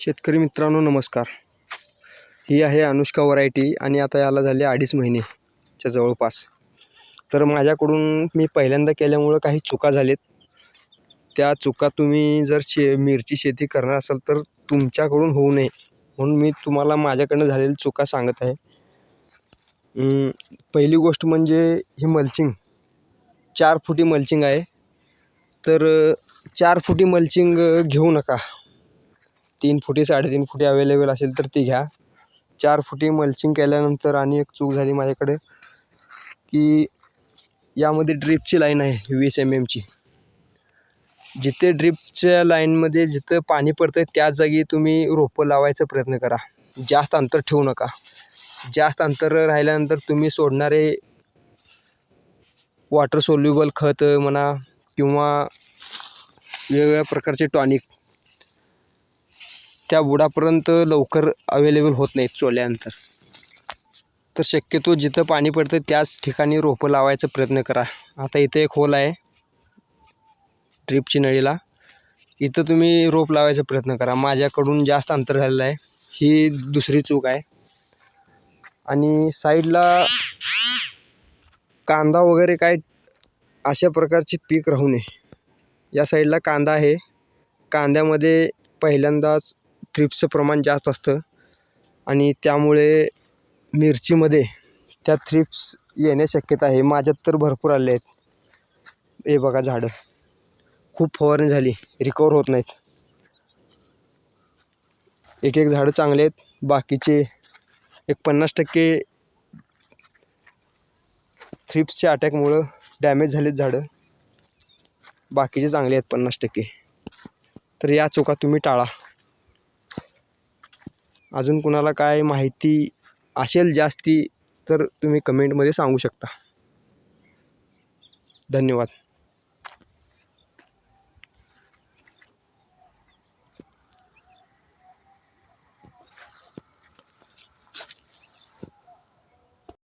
शेतकरी मित्रांनो नमस्कार. ही आहे अनुष्का व्हरायटी आणि आता याला झाले 2.5 महिनेच्या जवळपास. तर माझ्याकडून मी पहिल्यांदा केल्यामुळं काही चुका झालेत. त्या चुका तुम्ही जर मिरची शेती करणार असाल तर तुमच्याकडून होऊ नये म्हणून मी तुम्हाला माझ्याकडनं झालेली चुका सांगत आहे. पहिली गोष्ट म्हणजे ही मल्चिंग 4 फुटी मल्चिंग आहे. तर 4 फुटी मल्चिंग घेऊ नका. 3 फुटी 3.5 फुटी अवेलेबल असेल तर ती घ्या. 4 फुटी मल्चिंग केल्यानंतर आणि एक चूक झाली माझ्याकडे की यामध्ये ड्रिपची लाईन आहे 20 mm ची. जिथे ड्रिपच्या लाईनमध्ये जिथं पाणी पडतं त्याच जागी तुम्ही रोपं लावायचा प्रयत्न करा. जास्त अंतर ठेवू नका. जास्त अंतर राहिल्यानंतर तुम्ही सोडणारे वॉटर सोल्युबल खत म्हणा किंवा वेगवेगळ्या प्रकारचे टॉनिक त्या बुडापर्यंत लवकर अवेलेबल होत नाहीत चोळल्यानंतर. तर शक्यतो जिथं पाणी पडतं त्याच ठिकाणी रोपं लावायचा प्रयत्न करा. आता इथे एक होल आहे ड्रिपची नळीला, इथं तुम्ही रोप लावायचा प्रयत्न करा. माझ्याकडून जास्त अंतर झालेलं आहे, ही दुसरी चूक आहे. आणि साईडला कांदा वगैरे काय अशा प्रकारचे पीक राहू नये. या साईडला कांदा आहे, कांद्यामध्ये पहिल्यांदाच थ्रिप्सचं प्रमाण जास्त असतं आणि त्यामुळे मिरचीमध्ये त्या थ्रिप्स येण्याची शक्यता आहे. माझ्यात तर भरपूर आले आहेत. हे बघा झाडं खूप फवारणी झाली, रिकवर होत नाहीत. एक झाडं चांगले आहेत, बाकीचे एक 50% थ्रिप्सच्या अटॅकमुळं डॅमेज झालेत झाडं. बाकीचे चांगले आहेत 50%. तर या चुका तुम्ही टाळा. अजून कुणाला काय माहिती असेल जास्ती तर तुम्ही कमेंटमध्ये सांगू शकता. धन्यवाद.